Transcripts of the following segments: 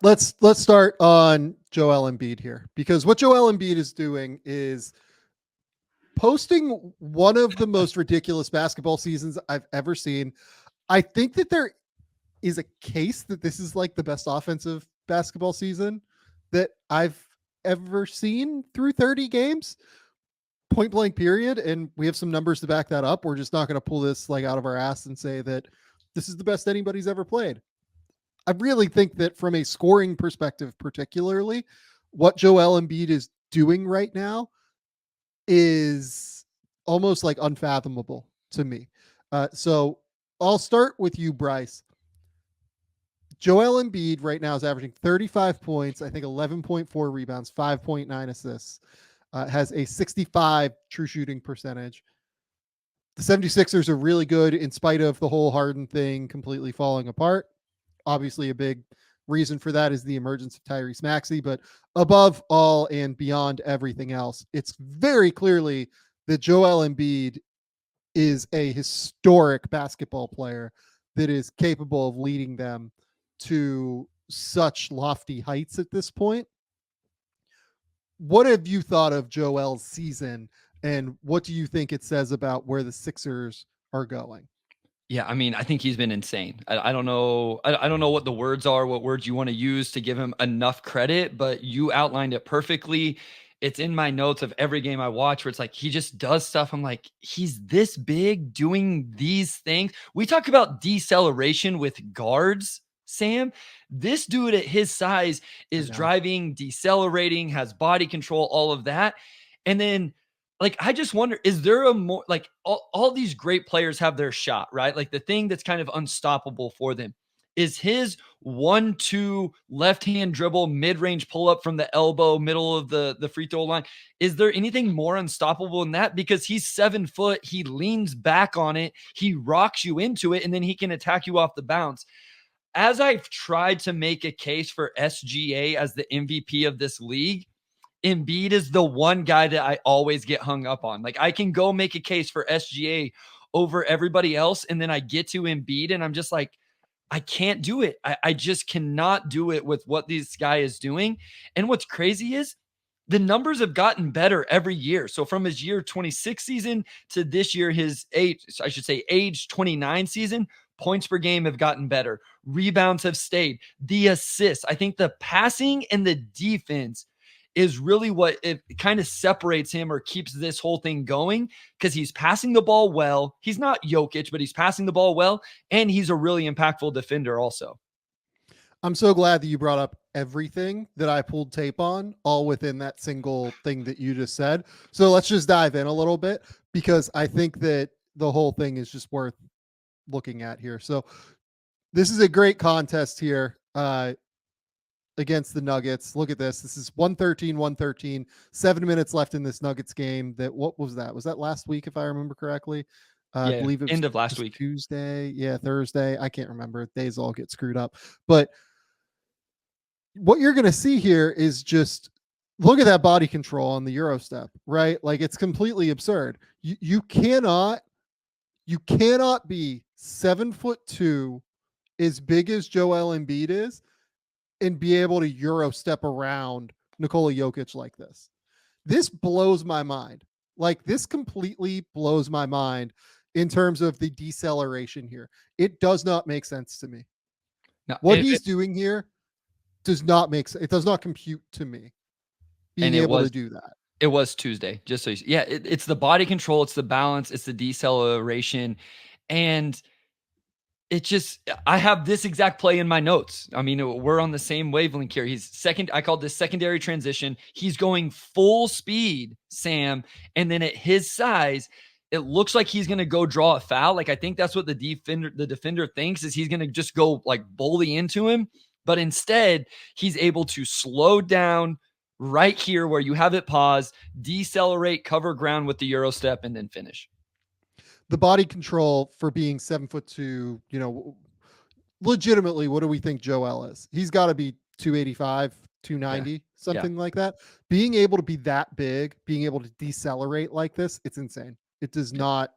let's start on Joel Embiid here, because what Joel Embiid is doing is posting one of the most ridiculous basketball seasons I've ever seen. I think that there is a case that this is like the best offensive basketball season that I've ever seen through 30 games, point blank period. And we have some numbers to back that up. We're just not going to pull this like out of our ass and say that this is the best anybody's ever played. I really think that from a scoring perspective, particularly, what Joel Embiid is doing right now is almost like unfathomable to me. So I'll start with you, Bryce. Joel Embiid right now is averaging 35 points, I think 11.4 rebounds, 5.9 assists, has a 65 true shooting percentage. The 76ers are really good in spite of the whole Harden thing completely falling apart. Obviously, a big reason for that is the emergence of Tyrese Maxey, but above all and beyond everything else, it's very clearly that Joel Embiid is a historic basketball player that is capable of leading them to such lofty heights at this point. What have you thought of Joel's season, and what do you think it says about where the Sixers are going? Yeah, I mean, I think he's been insane. I don't know. I don't know what the words are, what words you want to use to give him enough credit, but you outlined it perfectly. It's in my notes of every game I watch where it's like he just does stuff. I'm like, he's this big doing these things. We talk about deceleration with guards, Sam. This dude at his size is driving, decelerating, has body control, all of that. And then like, I just wonder, is there a more like all these great players have their shot, right? Like the thing that's kind of unstoppable for them is his 1-2 left hand dribble, mid range pull up from the elbow, middle of the free throw line. Is there anything more unstoppable than that? Because he's 7 foot, he leans back on it, he rocks you into it, and then he can attack you off the bounce. As I've tried to make a case for SGA as the MVP of this league, Embiid is the one guy that I always get hung up on. Like I can go make a case for SGA over everybody else, and then I get to Embiid, and I'm just like, I can't do it. I just cannot do it with what this guy is doing. And what's crazy is the numbers have gotten better every year. So from his year 26 season to this year, his age 29 season, points per game have gotten better. Rebounds have stayed. The assists, I think the passing and the defense is really what it kind of separates him or keeps this whole thing going, because he's passing the ball well. He's not Jokic, but he's passing the ball well, and he's a really impactful defender also. I'm so glad that you brought up everything that I pulled tape on, all within that single thing that you just said. So let's just dive in a little bit, because I think that the whole thing is just worth looking at here. So this is a great contest here against the Nuggets. Look at this. This is 113. 7 minutes left in this Nuggets game. What was that? Was that last week, if I remember correctly? I believe it was end of last week. Tuesday. Yeah, Thursday. I can't remember. Days all get screwed up. But what you're going to see here is just look at that body control on the Euro step, right? Like it's completely absurd. You cannot be 7'2", as big as Joel Embiid is, and be able to Euro step around Nikola Jokic like this. This blows my mind. Like this completely blows my mind in terms of the deceleration here. It does not make sense to me. No, what he's doing here does not it does not compute to me, being able to do that. It was Tuesday, just so it's the body control, it's the balance, it's the deceleration, and it just, I have this exact play in my notes. I mean, we're on the same wavelength here. He's second. I called this secondary transition. He's going full speed, Sam. And then at his size, it looks like he's going to go draw a foul. Like, I think that's what the defender thinks, is he's going to just go like bully into him. But instead, he's able to slow down right here where you have it pause, decelerate, cover ground with the Euro step, and then finish. The body control for being 7'2", legitimately, what do we think Joel is? He's got to be 285, 290, something like that. Being able to be that big, being able to decelerate like this, it's insane. It does not,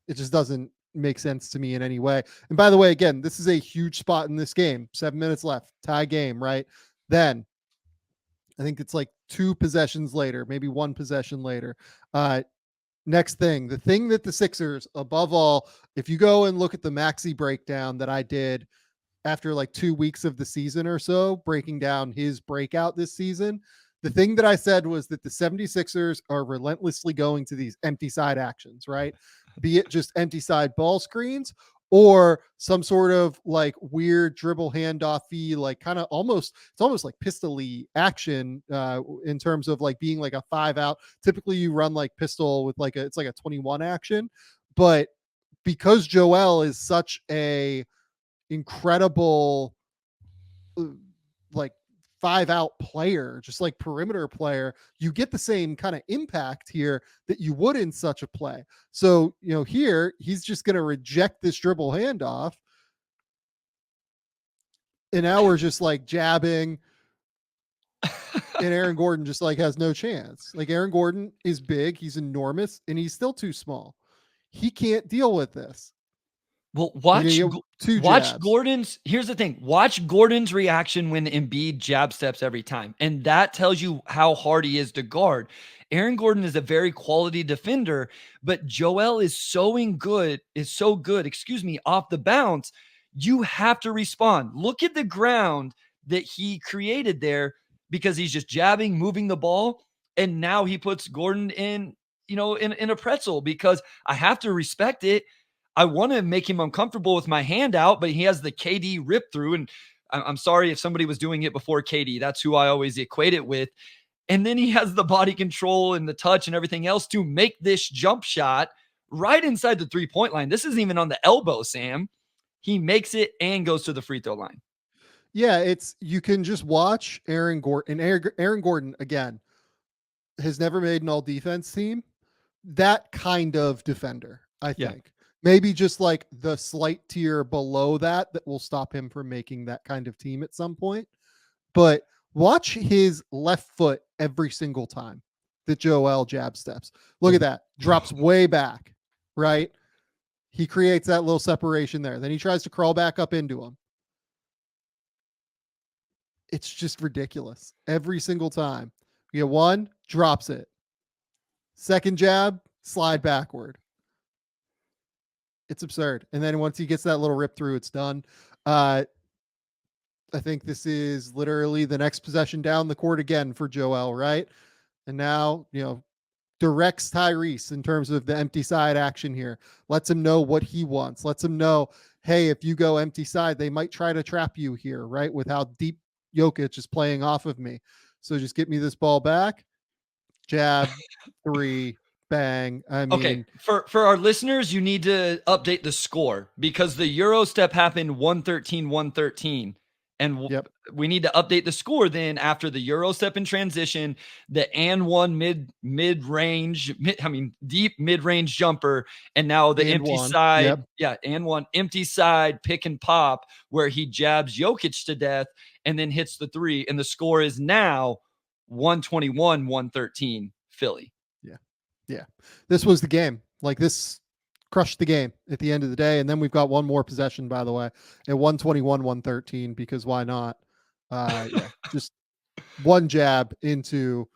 it just doesn't make sense to me in any way. And by the way, again, this is a huge spot in this game. 7 minutes left, tie game, right? Then I think it's like 2 possessions later, maybe 1 possession later. Next thing, the thing that the Sixers, above all, if you go and look at the Maxi breakdown that I did after like 2 weeks of the season or so, breaking down his breakout this season, the thing that I said was that the 76ers are relentlessly going to these empty side actions, right? Be it just empty side ball screens or some sort of like weird dribble handoffy, like kind of almost, it's almost like pistol-y action in terms of like being like a 5 out. Typically you run like pistol with like it's like a 21 action, but because Joel is such a incredible like 5 out player, just like perimeter player, you get the same kind of impact here that you would in such a play. So, here he's just going to reject this dribble handoff. And now we're just like jabbing. And Aaron Gordon just like has no chance. Like Aaron Gordon is big, he's enormous, and he's still too small. He can't deal with this. Well, watch jabs. Gordon's. Here's the thing. Watch Gordon's reaction when Embiid jab steps every time. And that tells you how hard he is to guard. Aaron Gordon is a very quality defender, but Joel is so good, off the bounce. You have to respond. Look at the ground that he created there because he's just jabbing, moving the ball. And now he puts Gordon in a pretzel because I have to respect it. I want to make him uncomfortable with my hand out, but he has the KD rip through. And I'm sorry if somebody was doing it before KD. That's who I always equate it with. And then he has the body control and the touch and everything else to make this jump shot right inside the 3-point line. This isn't even on the elbow, Sam. He makes it and goes to the free throw line. Yeah, you can just watch Aaron Gordon. And Aaron Gordon, again, has never made an all defense team. That kind of defender, I think. Yeah. Maybe just like the slight tier below that will stop him from making that kind of team at some point. But watch his left foot every single time that Joel jab steps. Look at that. Drops way back, right? He creates that little separation there. Then he tries to crawl back up into him. It's just ridiculous. Every single time. You get one, drops it. Second jab, slide backward. It's absurd. And then once he gets that little rip through, it's done. I think this is literally the next possession down the court again for Joel, right? And now, directs Tyrese in terms of the empty side action here. Lets him know what he wants. Lets him know, hey, if you go empty side, they might try to trap you here, right? With how deep Jokic is playing off of me. So just get me this ball back. Jab, 3, bang. I mean, okay, for our listeners, you need to update the score because the Euro step happened 113-113. And we need to update the score then after the Euro step in transition, the and one deep mid-range jumper, and now the empty side. And one empty side pick and pop where he jabs Jokic to death and then hits the 3. And the score is now 121-113 Philly. Yeah. This was the game. Like this crushed the game at the end of the day. And then we've got one more possession, by the way, at 121-113, because why not? Just one jab into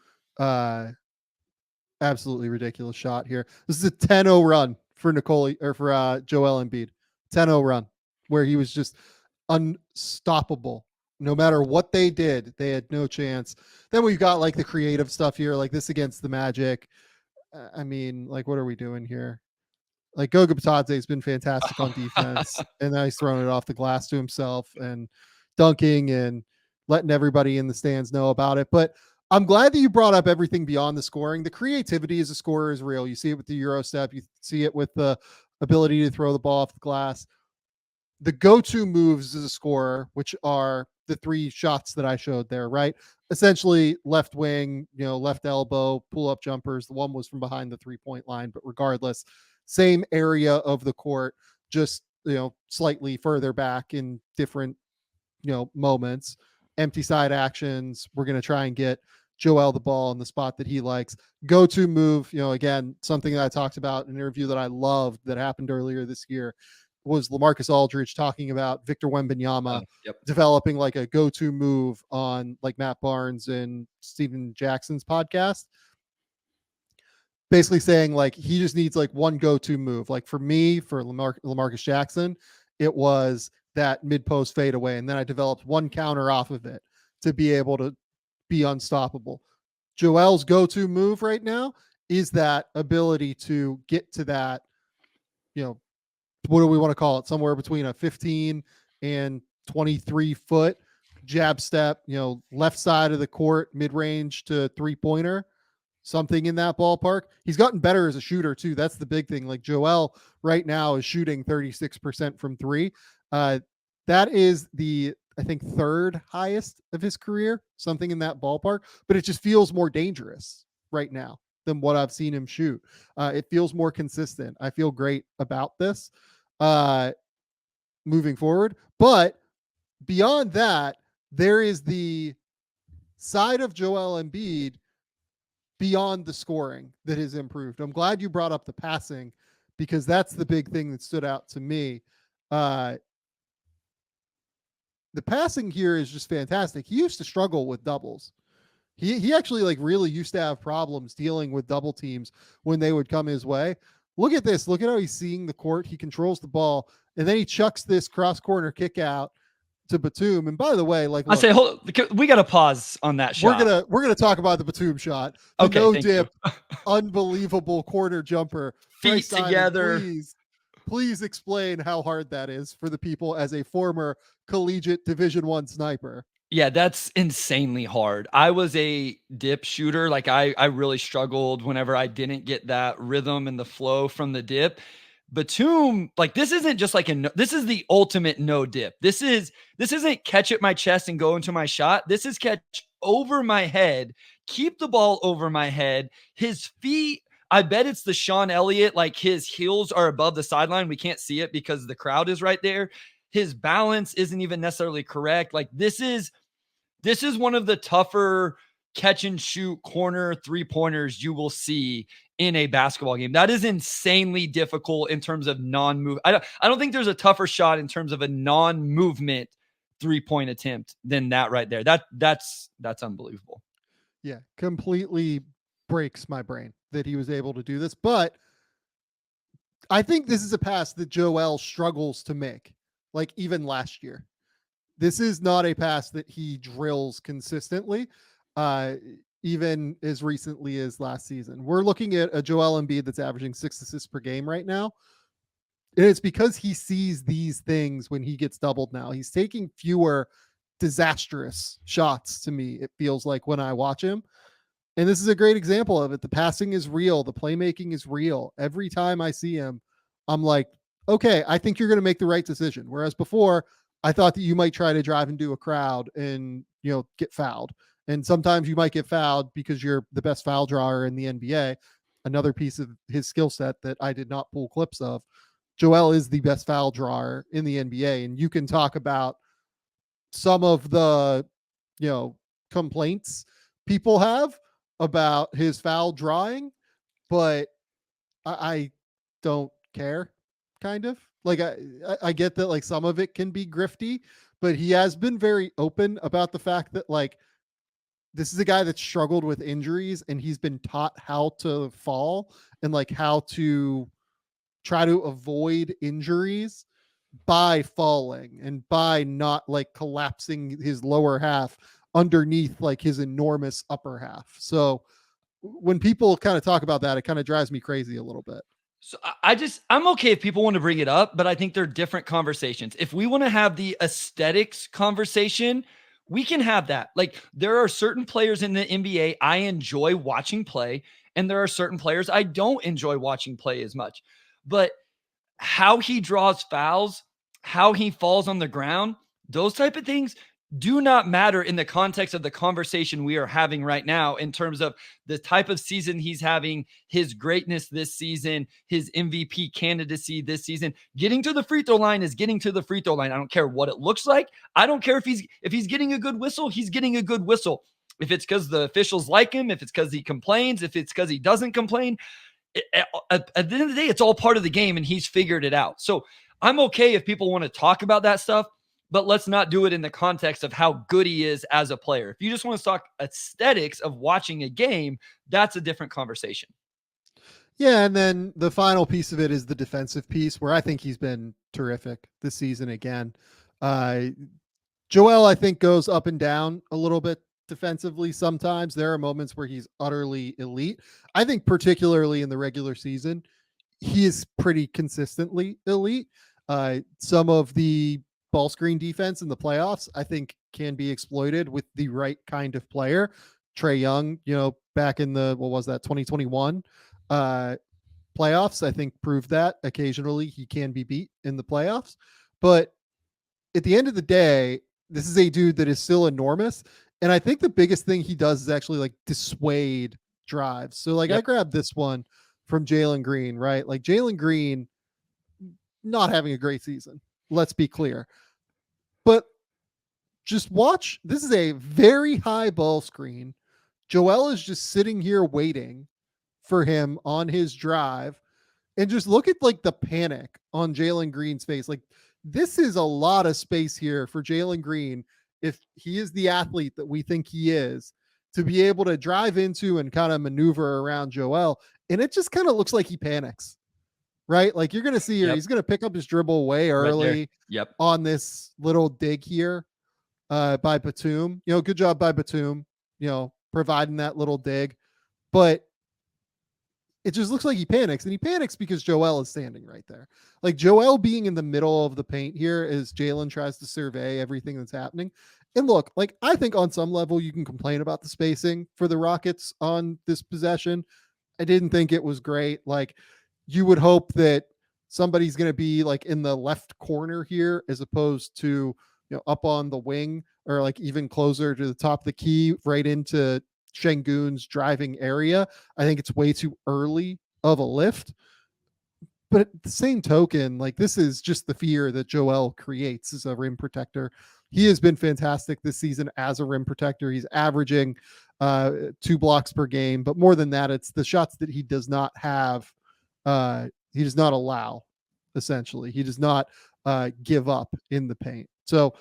absolutely ridiculous shot here. This is a 10-0 run for Joel Embiid. 10-0 run where he was just unstoppable. No matter what they did, they had no chance. Then we've got like the creative stuff here, like this against the Magic. I mean, like, what are we doing here? Like, Goga Bitadze has been fantastic on defense, and now he's throwing it off the glass to himself and dunking and letting everybody in the stands know about it. But I'm glad that you brought up everything beyond the scoring. The creativity as a scorer is real. You see it with the Euro step. You see it with the ability to throw the ball off the glass. The go-to moves as a scorer, which are the 3 shots that I showed there, right? Essentially left wing, left elbow, pull-up jumpers. The one was from behind the 3-point line, but regardless, same area of the court, just, slightly further back in different, moments. Empty side actions. We're going to try and get Joel the ball in the spot that he likes. Go-to move, again, something that I talked about in an interview that I loved that happened earlier this year was LaMarcus Aldridge talking about Victor Wembanyama Yep. developing like a go-to move on like Matt Barnes and Steven Jackson's podcast. Basically saying like he just needs like one go-to move. Like for me, for LaMarcus Jackson, it was that mid-post fadeaway, and then I developed one counter off of it to be able to be unstoppable. Joel's go-to move right now is that ability to get to that, what do we want to call it? Somewhere between a 15 and 23 foot jab step, left side of the court, mid-range to three-pointer, something in that ballpark. He's gotten better as a shooter too. That's the big thing. Like Joel right now is shooting 36% from three. That is the, I think, third highest of his career, something in that ballpark, but it just feels more dangerous right now than what I've seen him shoot. It feels more consistent. I feel great about this moving forward. But beyond that, there is the side of Joel Embiid beyond the scoring that has improved. I'm glad you brought up the passing because that's the big thing that stood out to me. The passing here is just fantastic. He used to struggle with doubles. He actually like really used to have problems dealing with double teams when they would come his way. Look at this. Look at how he's seeing the court. He controls the ball, and then he chucks this cross corner kick out to Batum. And by the way, like I say, hold, we got to pause on that shot. We're gonna talk about the Batum shot. The okay, no dip, unbelievable corner jumper. Feet Bryce Simon, together. Please explain how hard that is for the people as a former collegiate Division I sniper. Yeah, that's insanely hard. I was a dip shooter. Like I really struggled whenever I didn't get that rhythm and the flow from the dip. Batum, like this isn't just like this is the ultimate no dip. This isn't catch at my chest and go into my shot. This is catch over my head, keep the ball over my head. His feet, I bet it's the Sean Elliott, like his heels are above the sideline. We can't see it because the crowd is right there. His balance isn't even necessarily correct. Like this is one of the tougher catch and shoot corner three-pointers you will see in a basketball game. That is insanely difficult in terms of non-move. I don't think there's a tougher shot in terms of a non-movement three-point attempt than that right there. That's unbelievable. Yeah, completely breaks my brain that he was able to do this. But I think this is a pass that Joel struggles to make, like even last year. This is not a pass that he drills consistently, even as recently as last season. We're looking at a Joel Embiid that's averaging 6 assists per game right now. And it's because he sees these things when he gets doubled now. He's taking fewer disastrous shots to me, it feels like, when I watch him. And this is a great example of it. The passing is real. The playmaking is real. Every time I see him, I'm like, okay, I think you're going to make the right decision. Whereas before, I thought that you might try to drive into a crowd and, get fouled. And sometimes you might get fouled because you're the best foul drawer in the NBA. Another piece of his skill set that I did not pull clips of. Joel is the best foul drawer in the NBA. And you can talk about some of the, complaints people have about his foul drawing, but I don't care, kind of. Like I get that like some of it can be grifty, but he has been very open about the fact that like this is a guy that struggled with injuries and he's been taught how to fall and like how to try to avoid injuries by falling and by not like collapsing his lower half underneath like his enormous upper half. So when people kind of talk about that, it kind of drives me crazy a little bit. So I'm okay if people want to bring it up, but I think they're different conversations. If we want to have the aesthetics conversation, we can have that. Like there are certain players in the NBA I enjoy watching play, and there are certain players I don't enjoy watching play as much. But how he draws fouls, how he falls on the ground, those type of things do not matter in the context of the conversation we are having right now in terms of the type of season he's having, his greatness this season, his MVP candidacy this season. Getting to the free throw line is getting to the free throw line. I don't care what it looks like. I don't care if he's getting a good whistle, he's getting a good whistle. If it's because the officials like him, if it's because he complains, if it's because he doesn't complain, at the end of the day, it's all part of the game, and he's figured it out. So I'm okay if people want to talk about that stuff, but let's not do it in the context of how good he is as a player. If you just want to talk aesthetics of watching a game, that's a different conversation. Yeah, and then the final piece of it is the defensive piece, where I think he's been terrific this season again. Joel, I think, goes up and down a little bit defensively sometimes. There are moments where he's utterly elite. I think particularly in the regular season, he is pretty consistently elite. Some of the ball screen defense in the playoffs, I think, can be exploited with the right kind of player. Trae Young, back in the, 2021 playoffs, I think proved that occasionally he can be beat in the playoffs. But at the end of the day, this is a dude that is still enormous. And I think the biggest thing he does is actually like dissuade drives. So like I grabbed this one from Jalen Green, right? Like Jalen Green not having a great season. Let's be clear. But just watch. This is a very high ball screen. Joel is just sitting here waiting for him on his drive. And just look at like the panic on Jalen Green's face. Like this is a lot of space here for Jalen Green, if he is the athlete that we think he is, to be able to drive into and kind of maneuver around Joel. And it just kind of looks like he panics, right? Like you're going to see here, he's going to pick up his dribble way early on this little dig here by Batum. Good job by Batum, providing that little dig. But it just looks like he panics, and he panics because Joel is standing right there. Like Joel being in the middle of the paint here as Jalen tries to survey everything that's happening. And look, like I think on some level you can complain about the spacing for the Rockets on this possession. I didn't think it was great. Like you would hope that somebody's going to be like in the left corner here as opposed to, up on the wing or like even closer to the top of the key right into Şengün's driving area. I think it's way too early of a lift. But at the same token, like this is just the fear that Joel creates as a rim protector. He has been fantastic this season as a rim protector. He's averaging 2 blocks per game, but more than that, it's the shots that he does not have. He does not allow, essentially. He does not give up in the paint. So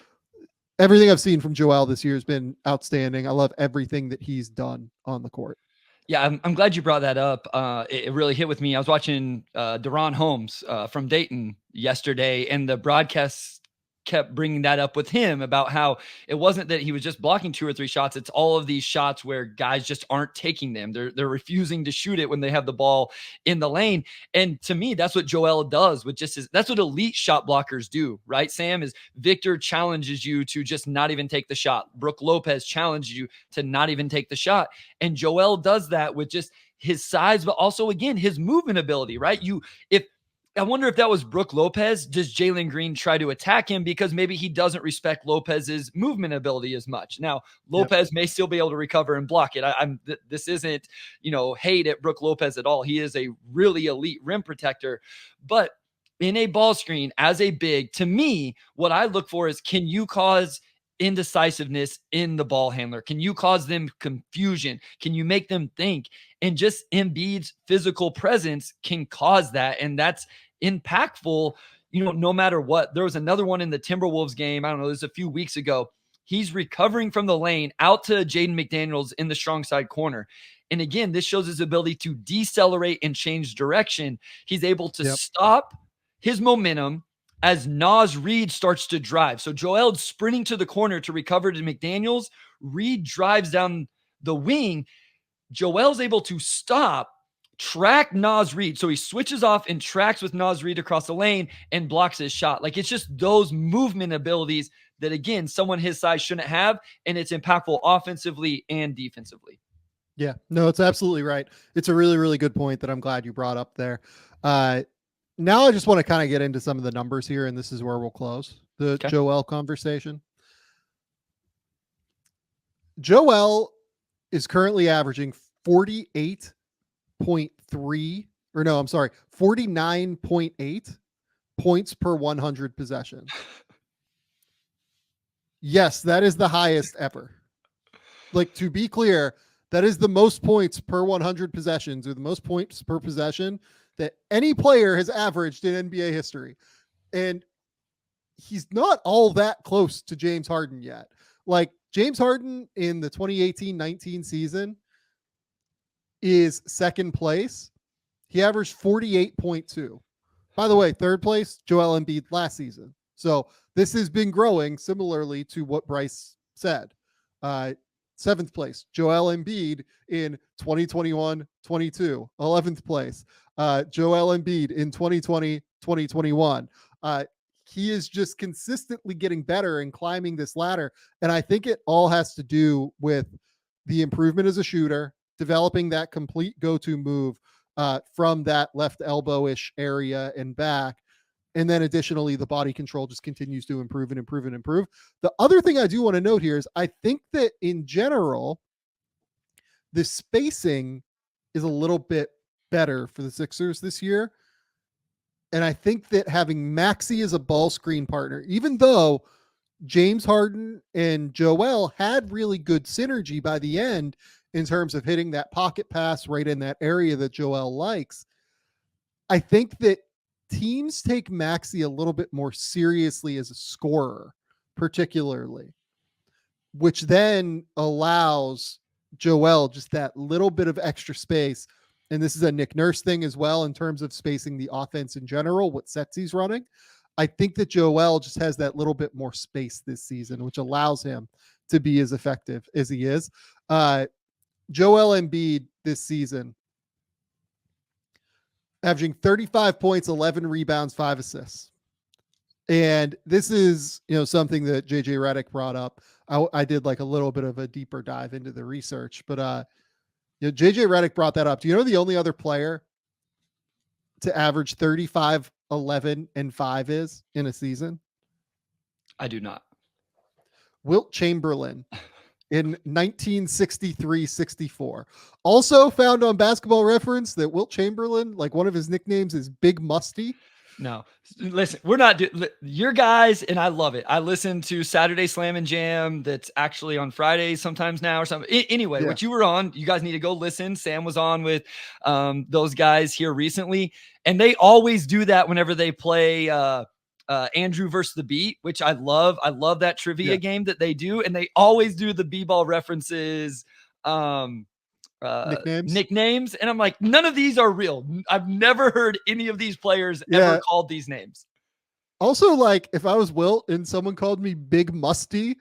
everything I've seen from Joel this year has been outstanding. I love everything that he's done on the court. Yeah, I'm glad you brought that up. It really hit with me. I was watching Deron Holmes from Dayton yesterday, and the broadcast kept bringing that up with him about how it wasn't that he was just blocking 2 or 3 shots. It's all of these shots where guys just aren't taking them. They're refusing to shoot it when they have the ball in the lane. And to me, that's what Joel does with just that's what elite shot blockers do, right? Sam, is Victor challenges you to just not even take the shot. Brook Lopez challenges you to not even take the shot. And Joel does that with just his size, but also, again, his movement ability, right? I wonder if that was Brook Lopez. Does Jalen Green try to attack him because maybe he doesn't respect Lopez's movement ability as much? Now, Lopez may still be able to recover and block it. This isn't, hate at Brook Lopez at all. He is a really elite rim protector. But in a ball screen as a big, to me, what I look for is, can you cause indecisiveness in the ball handler? Can you cause them confusion? Can you make them think? And just Embiid's physical presence can cause that. And that's impactful, no matter what. There was another one in the Timberwolves game. I don't know, this was a few weeks ago. He's recovering from the lane out to Jaden McDaniels in the strong side corner. And again, this shows his ability to decelerate and change direction. He's able to stop his momentum as Naz Reid starts to drive. So Joel's sprinting to the corner to recover to McDaniels. Reid drives down the wing. Joel's able to stop, track Naz Reid. So he switches off and tracks with Naz Reid across the lane and blocks his shot. Like, it's just those movement abilities that, again, someone his size shouldn't have. And it's impactful offensively and defensively. Yeah, no, it's absolutely right. It's a really, really good point that I'm glad you brought up there. Now I just want to kind of get into some of the numbers here, and this is where we'll close the Joel conversation. Joel is currently averaging 49.8 points per 100 possessions. Yes, that is the highest ever. like, to be clear, that is the most points per 100 possessions, or the most points per possession that any player has averaged in NBA history. And he's not all that close to James Harden yet. Like, James Harden in the 2018-19 season is second place. He averaged 48.2. By the way, third place, Joel Embiid last season. So this has been growing similarly to what Bryce said. Seventh place, Joel Embiid in 2021-22. 11th place, Joel Embiid in 2020-2021. He is just consistently getting better and climbing this ladder. And I think it all has to do with the improvement as a shooter, developing that complete go-to move from that left elbow-ish area and back. And then additionally, the body control just continues to improve and improve and improve. The other thing I do want to note here is I think that in general, the spacing is a little bit better for the Sixers this year. And I think that having Maxey as a ball screen partner, even though James Harden and Joel had really good synergy by the end in terms of hitting that pocket pass right in that area that Joel likes, I think that teams take Maxey a little bit more seriously as a scorer, particularly, which then allows Joel just that little bit of extra space. And this is a Nick Nurse thing as well in terms of spacing the offense in general, what sets he's running. I think that Joel just has that little bit more space this season, which allows him to be as effective as he is. Joel Embiid this season, averaging 35 points, 11 rebounds, 5 assists. And this is, something that JJ Redick brought up. I did like a little bit of a deeper dive into the research, but JJ Redick brought that up. Do you know the only other player to average 35, 11, and 5 is in a season? I do not. Wilt Chamberlain in 1963-64. Also found on Basketball Reference that Wilt Chamberlain, like, one of his nicknames is Big Musty. No, listen, we're not your guys, and I love it. I listen to Saturday Slam and Jam that's actually on Fridays sometimes now or something. Anyway, what you were on, you guys need to go listen. Sam was on with those guys here recently, and they always do that whenever they play Andrew versus the Beat, which I love. I love that trivia game that they do, and they always do the B-ball references. Nicknames, and I'm like, none of these are real. I've never heard any of these players ever called these names. Also, like, if I was Wilt and someone called me Big Musty,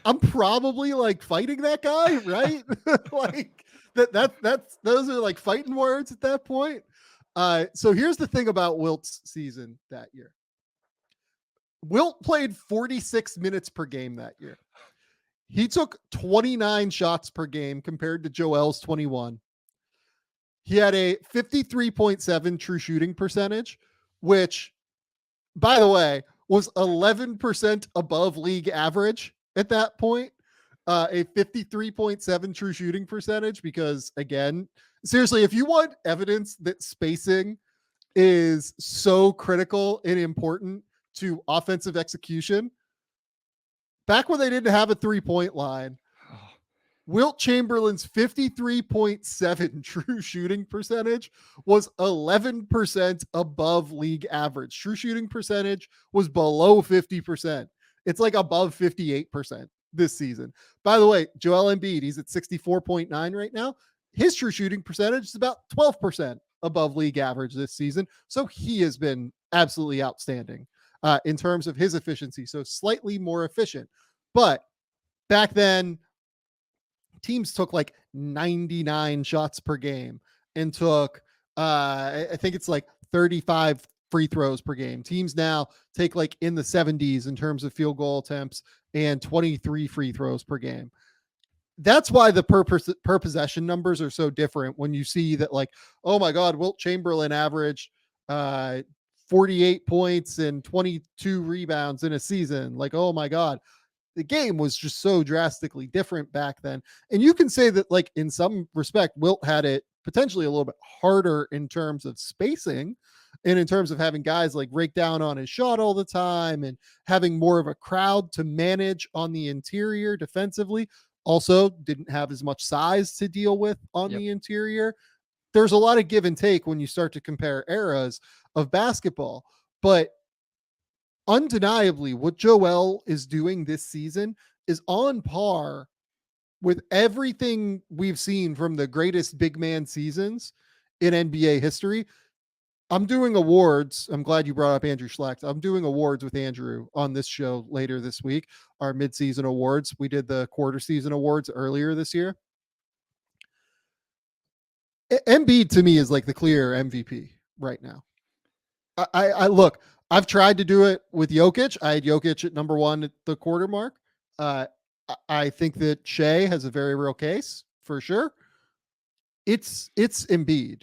I'm probably like fighting that guy, right? Like that's those are like fighting words at that point. So here's the thing about Wilt's season that year. Wilt played 46 minutes per game that year. He took 29 shots per game compared to Joel's 21. He had a 53.7 true shooting percentage, which, by the way, was 11% above league average at that point. A 53.7 true shooting percentage, because, again, seriously, if you want evidence that spacing is so critical and important to offensive execution, back when they didn't have a 3-point line, Wilt Chamberlain's 53.7 true shooting percentage was 11% above league average. True shooting percentage was below 50%. It's like above 58% this season. By the way, Joel Embiid, he's at 64.9 right now. His true shooting percentage is about 12% above league average this season. So he has been absolutely outstanding in terms of his efficiency. So slightly more efficient. But back then, teams took like 99 shots per game and took, I think it's like 35 free throws per game. Teams now take like in the 70s in terms of field goal attempts and 23 free throws per game. That's why the per possession numbers are so different when you see that, like, oh my God, Wilt Chamberlain averaged 48 points and 22 rebounds in a season. Like, oh my God. The game was just so drastically different back then. And you can say that, like, in some respect, Wilt had it potentially a little bit harder in terms of spacing and in terms of having guys like rake down on his shot all the time and having more of a crowd to manage on the interior defensively. also didn't have as much size to deal with on Yep. the interior. There's a lot of give and take when you start to compare eras of basketball, but undeniably what Joel is doing this season is on par with everything we've seen from the greatest big man seasons in NBA history. I'm doing awards. I'm glad you brought up Andrew Schlecht. I'm doing awards with Andrew on this show later this week, our midseason awards. We did the quarter season awards earlier this year. Embiid to me is like the clear MVP right now. I look, I've tried to do it with Jokic. I had Jokic at number one at the quarter mark. I think that Shea has a very real case for sure. It's Embiid.